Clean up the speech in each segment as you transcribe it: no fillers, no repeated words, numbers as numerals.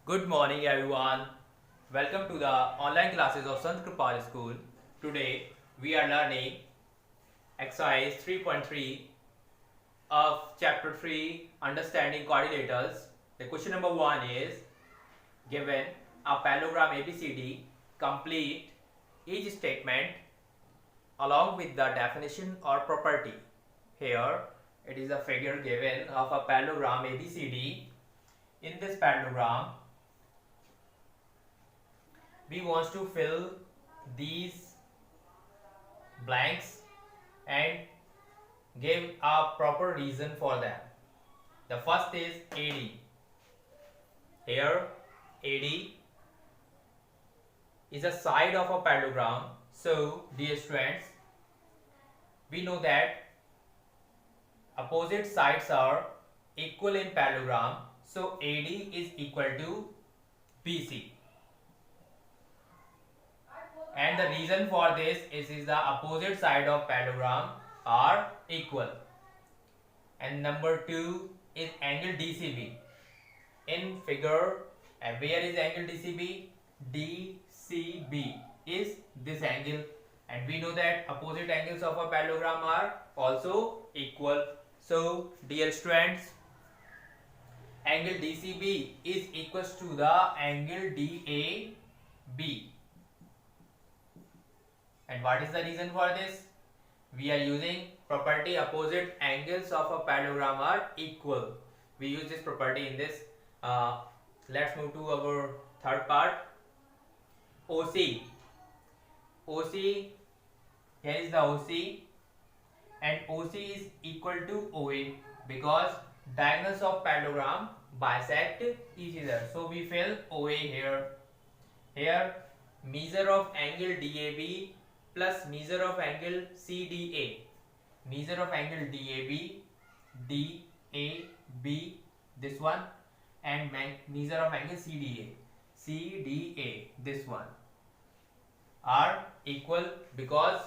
Good morning everyone. Welcome to the online classes of Sant Kripal School. Today we are learning exercise 3.3 of chapter 3 understanding coordinators. The question number 1 is given a parallelogram ABCD, complete each statement along with the definition or property. Here it is a figure given of a parallelogram ABCD. In this parallelogram we want to fill these blanks and give a proper reason for them. The first is AD. Here AD is a side of a parallelogram. So dear students, we know that opposite sides are equal in parallelogram. So AD is equal to BC. And the reason for this is the opposite side of parallelogram are equal. And number 2 is angle DCB. In figure, where is angle DCB? DCB is this angle, and we know that opposite angles of a parallelogram are also equal. So dear students, angle DCB is equals to the angle DAB. And what is the reason for this? We are using property opposite angles of a parallelogram are equal. We use this property in this. Let's move to our third part. OC. OC, here is the OC, and OC is equal to OA because diagonals of parallelogram bisect each other. So we fill OA here. Here measure of angle DAB plus measure of angle CDA. Measure of angle DAB, this one, and measure of angle CDA, this one, are equal because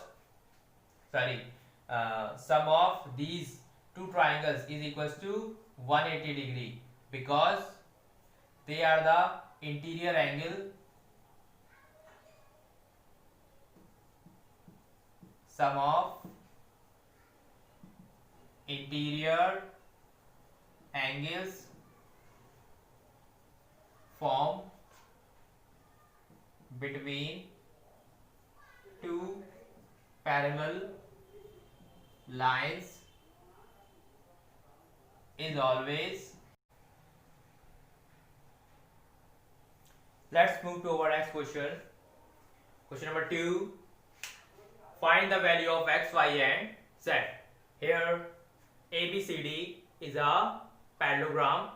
sum of these two triangles is equals to 180 degree because they are the interior angle. Sum of interior angles formed between two parallel lines is always. Let's move to our next question. Question number 2. Find the value of x, y and z. Here ABCD is a parallelogram.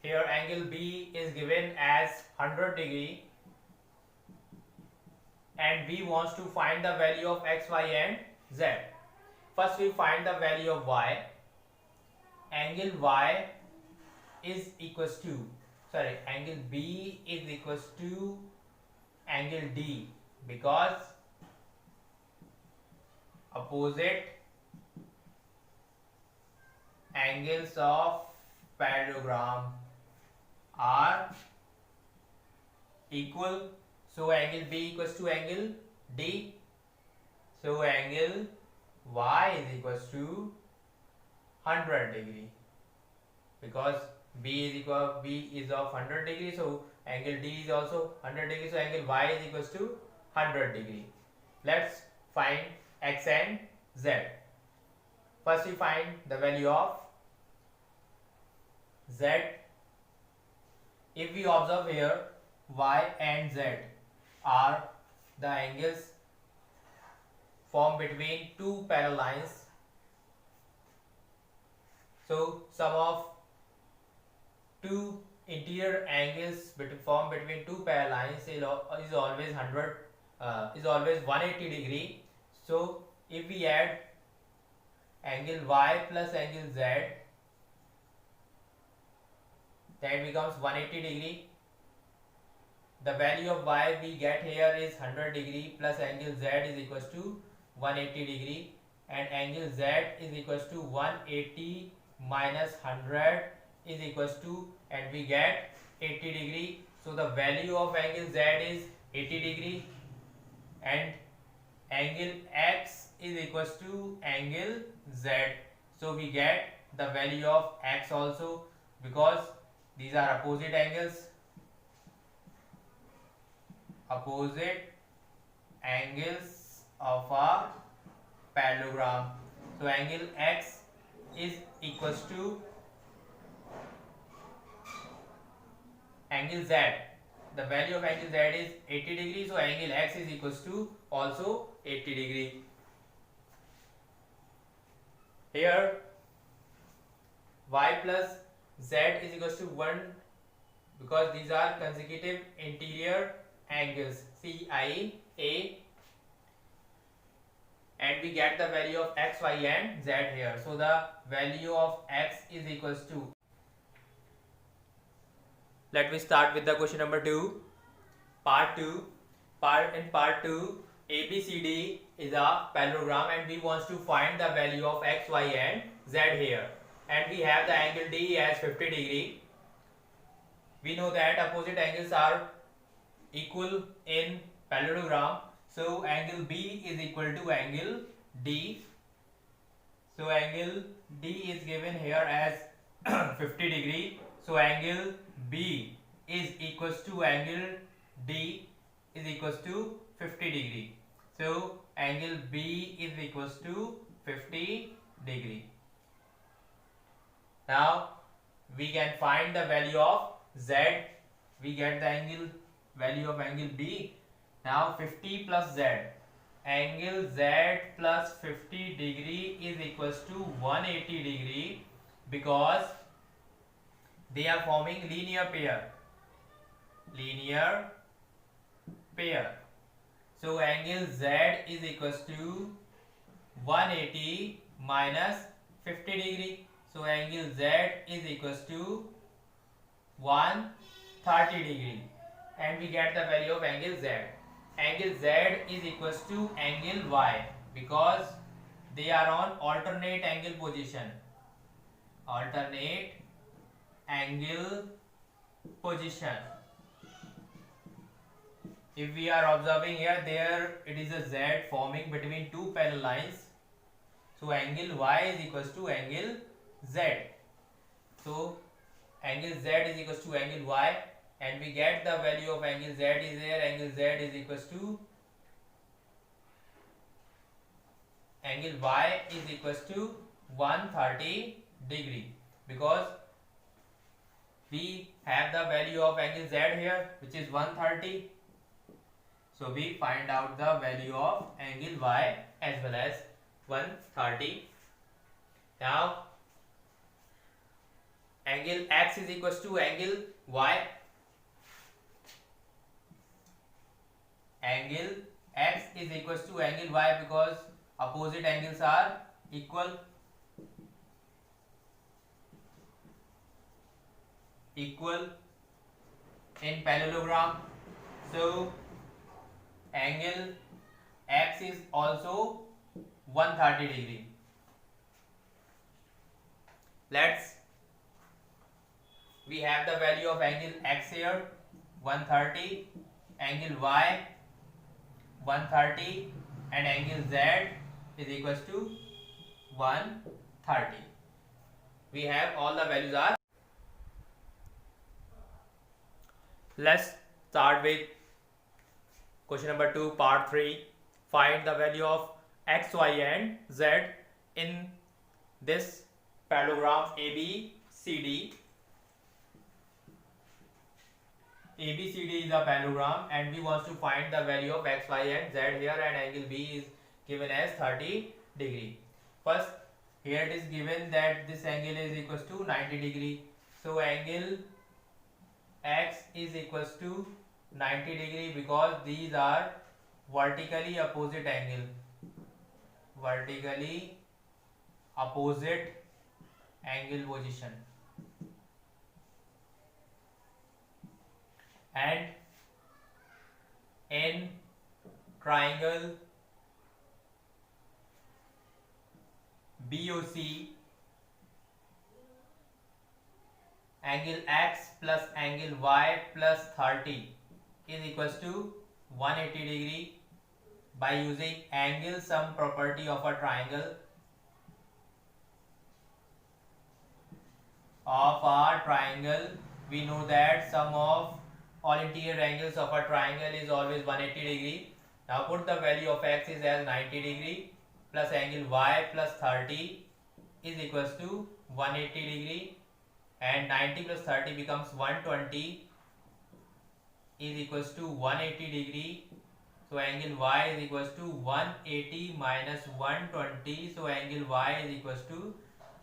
Here angle B is given as 100 degree and we want to find the value of x, y and z. First we find the value of y. Angle y is equals to, angle B is equals to angle D because opposite angles of parallelogram are equal. So angle B equals to angle D. So angle Y is equals to 100 degree because B is of 100 degree. So angle D is also 100 degree. So angle Y is equals to 100 degree. Let's find x and z. First we find the value of z. If we observe here, y and z are the angles formed between two parallel lines. So sum of two interior angles formed between two parallel lines is always 180 degree. So if we add angle y plus angle z, that becomes 180 degree. The value of y we get here is 100 degree plus angle z is equals to 180 degree, and angle z is equals to 180 minus 100 is equals to, and we get 80 degree. So the value of angle Z is 80 degree and angle X is equals to angle Z. So we get the value of X also, because these are opposite angles, of a parallelogram. So angle X is equals to angle Z. The value of angle Z is 80 degree, so angle X is equals to also 80 degree. Here Y plus Z is equals to 1, because these are consecutive interior angles CIA, and we get the value of X, Y and Z here. So the value of X is equals to, let me start with the question number 2, part 2. In part 2, ABCD is a parallelogram and we want to find the value of X, Y and Z here, and we have the angle D as 50 degree. We know that opposite angles are equal in parallelogram, so angle B is equal to angle D. So angle D is given here as 50 degree, so angle B is equals to angle D is equals to 50 degree. So angle B is equals to 50 degree. Now we can find the value of Z. We get the value of angle B. Now 50 plus Z, angle Z plus 50 degree is equals to 180 degree, because they are forming linear pair. So angle Z is equals to 180 minus 50 degree. So angle Z is equals to 130 degree, and we get the value of angle Z. Angle Z is equals to angle Y, because they are on alternate angle position. If we are observing here, there it is a Z forming between two parallel lines. So angle Y is equals to angle Z. So angle Z is equals to angle Y, and we get the value of angle Z is here. Angle Z is equals to angle Y is equals to 130 degree, because we have the value of angle Z here, which is 130. So we find out the value of angle Y as well as 130. Now angle X is equals to angle Y. Angle X is equals to angle Y, because opposite angles are equal in parallelogram. So angle X is also 130 degree. We have the value of angle X here 130, angle Y 130, and angle Z is equals to 130. We have all the values are. Let's start with question number 2, part 3. Find the value of X, Y and Z in this parallelogram ABCD. ABCD is a parallelogram and we want to find the value of X, Y and Z here, and angle B is given as 30 degree. First, here it is given that this angle is equals to 90 degree. So angle X is equals to 90 degree, because these are vertically opposite angle. Position. And in triangle BOC, angle x plus angle y plus 30 is equals to 180 degree by using angle sum property of a triangle we know that sum of all interior angles of a triangle is always 180 degree. Now put the value of x is as 90 degree plus angle y plus 30 is equals to 180 degree, and 90 plus 30 becomes 120 is equals to 180 degree. So angle y is equals to 180 minus 120, so angle y is equals to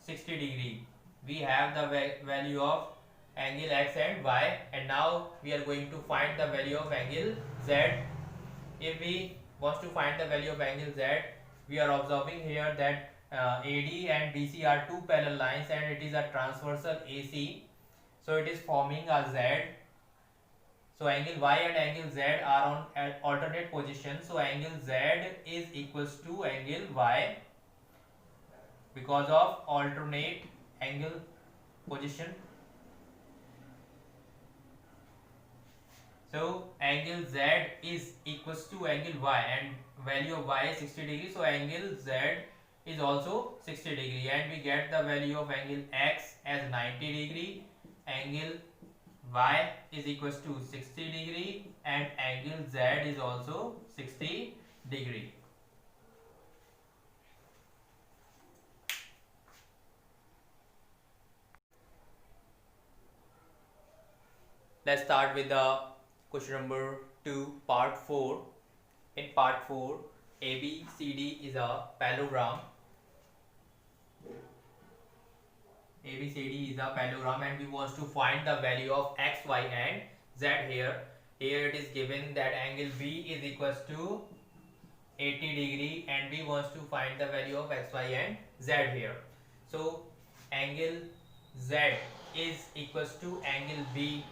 60 degree. We have the value of angle x and y, and now we are going to find the value of angle z. If we want to find the value of angle z, we are observing here that AD and BC are two parallel lines and it is a transversal AC, so it is forming a Z. So angle y and angle z are on alternate position, so angle z is equals to angle y because of alternate angle position. So angle z is equals to angle y and value of y is 60 degree, so angle z is also 60 degree, and we get the value of angle x as 90 degree, angle y is equals to 60 degree, and angle z is also 60 degree. Let's start with the question number 2, part 4. In part 4, ABCD is a parallelogram. ABCD is a parallelogram and we want to find the value of x, y and z here. Here it is given that angle B is equals to 80 degree and we want to find the value of x, y and z here. So angle Z is equals to angle B.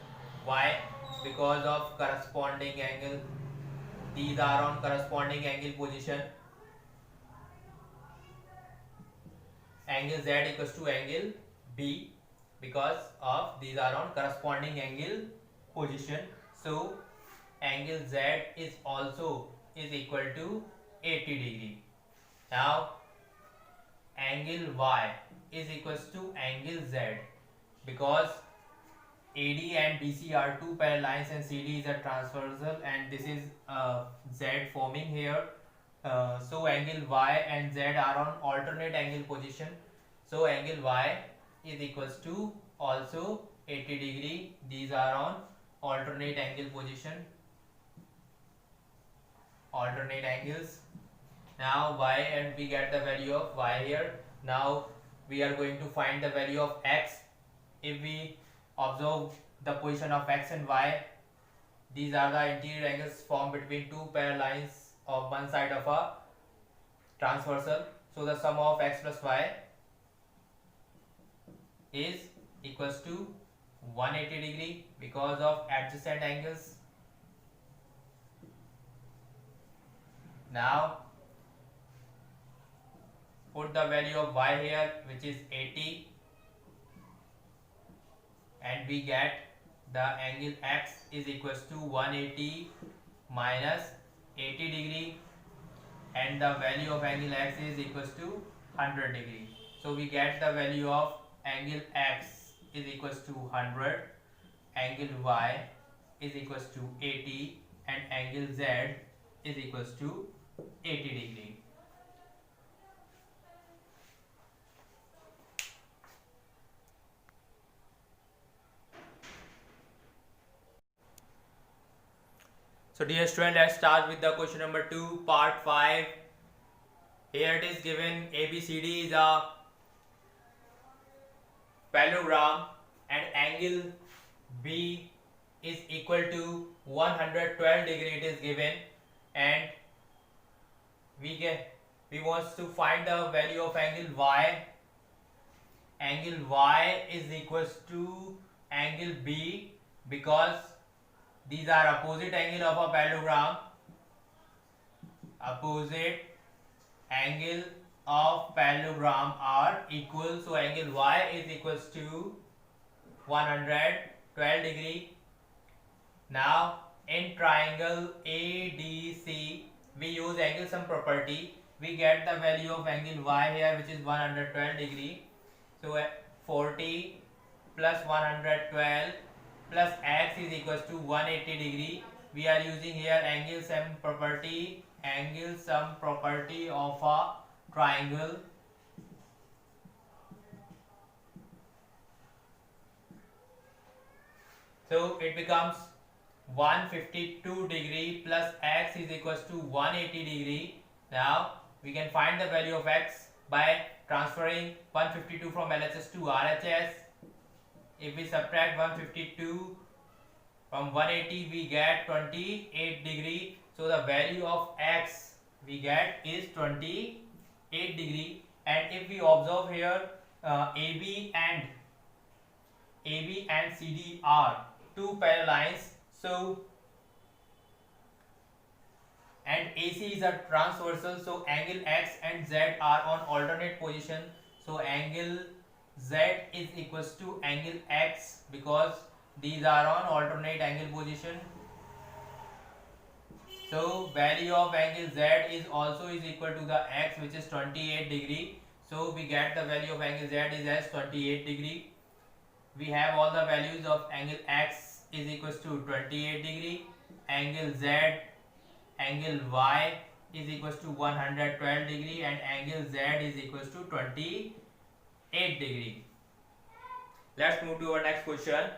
Why? Because of corresponding angle. These are on corresponding angle position. Angle Z equals to angle B because of these are on corresponding angle position. So angle Z is also is equal to 80 degree. Now angle Y is equals to angle Z because AD and BC are two parallel lines and CD is a transversal and this is Z forming here. So angle Y and Z are on alternate angle position. So angle Y is equals to also 80 degree. These are on alternate angle position. Alternate angles. Now Y, and we get the value of Y here. Now we are going to find the value of X. If we observe the position of x and y, these are the interior angles formed between two parallel lines of one side of a transversal. So the sum of x plus y is equals to 180 degree because of adjacent angles. Now put the value of y here, which is 80, and we get the angle x is equals to 180 minus 80 degree, and the value of angle x is equals to 100 degree. So we get the value of angle x is equals to 100, angle y is equals to 80, and angle z is equals to 80 degree. So dear student, let's start with the question number 2, part 5. Here it is given ABCD is a parallelogram and angle B is equal to 112 degree it is given, and we want to find the value of angle Y. Angle Y is equals to angle B because these are opposite angle of a parallelogram. Opposite angle of parallelogram are equal, so angle Y is equals to 112 degree. Now in triangle ADC we use angle sum property. We get the value of angle y here, which is 112 degree. So 40 plus 112 plus x is equals to 180 degree. We are using here angle sum property of a triangle. So it becomes 152 degree plus x is equals to 180 degree. Now we can find the value of x by transferring 152 from LHS to RHS. If we subtract 152 from 180, we get 28 degree. So the value of x we get is 28 degree. And if we observe here, AB and CD are two parallel lines. So and AC is a transversal. So angle X and Z are on alternate position. So angle Z is equals to angle X because these are on alternate angle position. So value of angle Z is also is equal to the X, which is 28 degree. So we get the value of angle Z is as 28 degree. We have all the values of angle X is equals to 28 degree, angle Z, angle Y is equals to 112 degree, and angle Z is equals to 28 degree. Let's move to our next question.